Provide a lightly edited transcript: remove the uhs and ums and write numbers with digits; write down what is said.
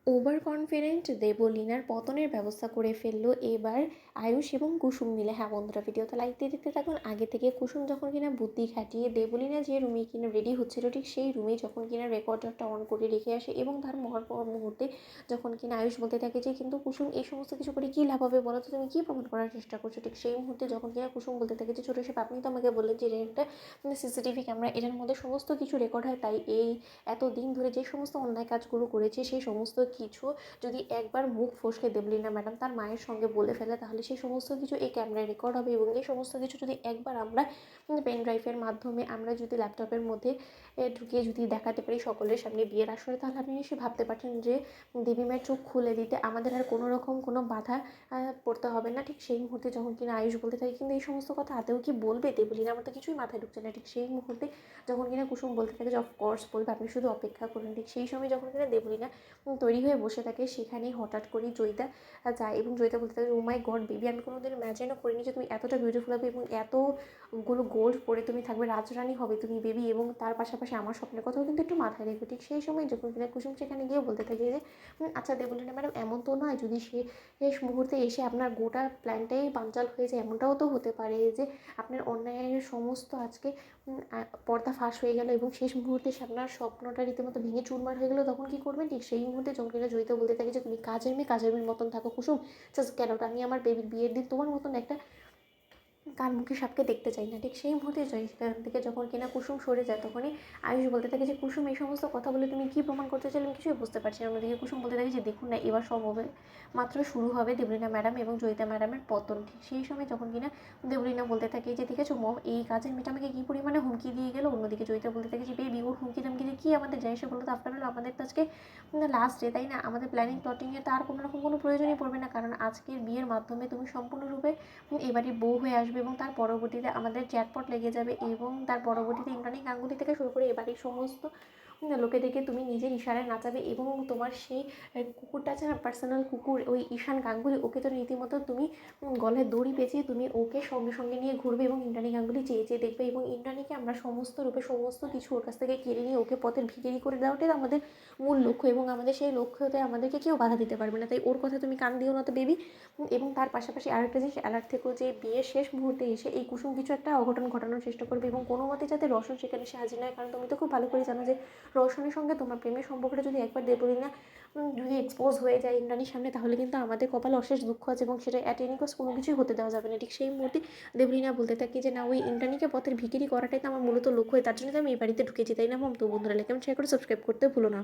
Over confident দেবলীনার পতনের ব্যবস্থা করে ফেললো এবার আয়ুষ এবং কুসুম মিলে। হ্যাঁ বন্ধুরা, ভিডিওতে লাইক দিয়ে দেখতে থাকুন। আগে থেকে কুসুম যখন কিনা বুদ্ধি খাটিয়ে দেবলীনা যে রুমে কিনা রেডি হচ্ছিল ঠিক সেই রুমে যখন কিনা রেকর্ডারটা অন করে রেখে আসে এবং তার মুহূর্তে যখন কিনা আয়ুষ বলতে থাকে যে কিন্তু কুসুম এই সমস্ত কিছু করে কী লাভ হবে বলো তো, তুমি কী প্রমাণ করার চেষ্টা করছো, ঠিক সেই মুহূর্তে যখন কিনা কুসুম বলতে থাকে যে ছোটো সাহেব আপনি তো আমাকে বললেন যে এটা একটা সিসিটিভি ক্যামেরা, এটার মধ্যে সমস্ত কিছু রেকর্ড হয়, তাই এই এত দিন ধরে যে সমস্ত অন্যায় কাজগুলো করেছে সেই সমস্ত কিছু যদি একবার মুখ ফসকে দেবলীনা ম্যাডাম তার মায়ের সঙ্গে বলে ফেলে তাহলে সেই সমস্ত কিছু এই ক্যামেরায় রেকর্ড হবে এবং এই সমস্ত কিছু যদি একবার আমরা পেন ড্রাইভের মাধ্যমে আমরা যদি ল্যাপটপের মধ্যে ঢুকিয়ে যদি দেখাতে পারি সকলের সামনে বিয়ের আসরে, তাহলে আপনি নিশ্চয়ই ভাবতে পারছেন যে দেবী মায়ের চোখ খুলে দিতে আমাদের আর কোনো রকম কোনো বাধা পড়তে হবে না। ঠিক সেই মুহূর্তে যখন কিনা আয়ুষ বলতে থাকে কিন্তু এই সমস্ত কথা আদৌ কি বলবে দেবলীনা, আমার তো কিছুই মাথায় ঢুকছে না। ঠিক সেই মুহূর্তে যখন কিনা কুসুম বলতে থাকে যে অফকোর্স বলবে, আপনি শুধু অপেক্ষা করুন। ঠিক সেই সময় যখন কিনা দেবলীনা তৈরি হয়ে বসে থাকে সেখানেই হঠাৎ করেই জয়িতা যায় এবং জয়িতা বলতে থাকে ও মাই গড বেবি, আমি কোনোদিন ইম্যাজিনও করিনি যে তুমি এতটা বিউটিফুল হবে এবং এতগুলো গোল্ড পরে তুমি থাকবে, রাজরানী হবে তুমি বেবি, এবং তার পাশাপাশি আমার স্বপ্নের কথাও কিন্তু একটু মাথায় রেখো। ঠিক সেই সময় যখন কিনা কুসুম সেখানে গিয়ে বলতে থাকে যে আচ্ছা দেবলীনা ম্যাডাম এমন তো নয় যদি শেষ মুহূর্তে এসে আপনার গোটা প্ল্যানটাই বানচাল হয়ে যায়, এমনটাও তো হতে পারে যে আপনার অন্যায়ের সমস্ত আজকে পর্দা ফাঁস হয়ে গেল এবং শেষ মুহূর্তে আপনার স্বপ্নটা রীতিমতো ভেঙে চুরমার হয়ে গেলো, তখন কী করবেন। ঠিক সেই মুহূর্তে জঙ্গিরা জড়িত বলতে থাকে যে তুমি কাজের মেয়ের মতন থাকো কুসুম, জাস্ট কেন আমি আমার বেবির বিয়ের দিন তোমার মতন একটা কার মুখে সাপকে দেখতে চাই না। ঠিক সেই মুহূর্তে সেখান থেকে যখন কিনা কুসুম সরে যায় তখনই আয়ুষ বলতে থাকে যে কুসুম এই সমস্ত কথা বলে তুমি কী প্রমাণ করতে চাইলে আমি কিছুই বুঝতে পারছি না। অন্যদিকে কুসুম বলতে থাকে যে দেখুন না, এবার সব হবে, মাত্র শুরু হবে দেবলীনা ম্যাডাম এবং জয়িতা ম্যাডামের পতন। ঠিক সেই সময় যখন কিনা দেবলীনা বলতে থাকে যে দেখেছো মম, এই কাজের মেয়েটা আমাকে কী পরিমাণে হুমকি দিয়ে গেলো। অন্যদিকে জয়িতা বলতে থাকে যে বেবি ওর হুমকি দামকি দিয়ে কী আমাদের যায় সে বলো তো, আপনার হলো আমাদের তো আজকে লাস্ট ডে তাই না, আমাদের প্ল্যানিং প্লটিংয়ে তো আর কোনো রকম কোনো প্রয়োজনই পড়বে না, কারণ আজকের বিয়ের মাধ্যমে তুমি সম্পূর্ণরূপে এবারে বউ হয়ে আসবে এবং তার পরবর্তীতে আমাদের জ্যাকপট লেগে যাবে এবং তার পরবর্তীতে ইন্দ্রাণী গাঙ্গুলি থেকে শুরু করে এবারের সমস্ত লোকেদেরকে তুমি নিজের ইশারায় নাচাবে এবং তোমার সেই কুকুরটা আছে না, পার্সোনাল কুকুর ওই ঈশান গাঙ্গুলি, ওকে তো রীতিমতো তুমি গলায় দড়ি পেঁচিয়ে তুমি ওকে সঙ্গে সঙ্গে নিয়ে ঘুরবে এবং ইন্দ্রাণী গাঙ্গুলি চেয়ে চেয়ে দেখবে এবং ইন্দ্রাণীকে আমরা সমস্ত রূপে সমস্ত কিছু ওর কাছ থেকে কেড়ে নিয়ে ওকে পথের ভিখারি করে দেওয়াটাই আমাদের মূল লক্ষ্য এবং আমাদের সেই লক্ষ্যতে আমাদেরকে কেউ বাধা দিতে পারবে না। তাই ওর কথা তুমি কান দিও না তো বেবি। এবং তার পাশাপাশি আরেকটা জিনিস অ্যালার্ট থেকেও যে বিয়ের শেষ মুহূর্তে এসে এই কুসুম কিছু একটা অঘটন ঘটানোর চেষ্টা করবে এবং কোনো মতে যাতে রওশন সেখানে সে হাজির নয়, কারণ তুমি তো খুব ভালো করে জানো যে রওশনের সঙ্গে তোমার প্রেমের সম্পর্কটা যদি একবার দেবলীনা যদি এক্সপোজ হয়ে যায় ইন্দ্রাণীর সামনে, তাহলে কিন্তু আমাদের কপালে অশেষ দুঃখ আছে এবং সেটা অ্যাট এনি কস্ট কোনো কিছুই হতে দেওয়া যাবে না। ঠিক সেই মুহূর্তে দেবলীনা বলতে থাকি যে না, ওই ইন্দ্রাণীকে পথের ভিখিরি করাটাই তো আমার মূলত লক্ষ্য, তার জন্য তো আমি এই বাড়িতে ঢুকেছি তাই না মম। তো বন্ধুরা লাইক এবং শেয়ার করে সাবস্ক্রাইব করতে ভুলো না।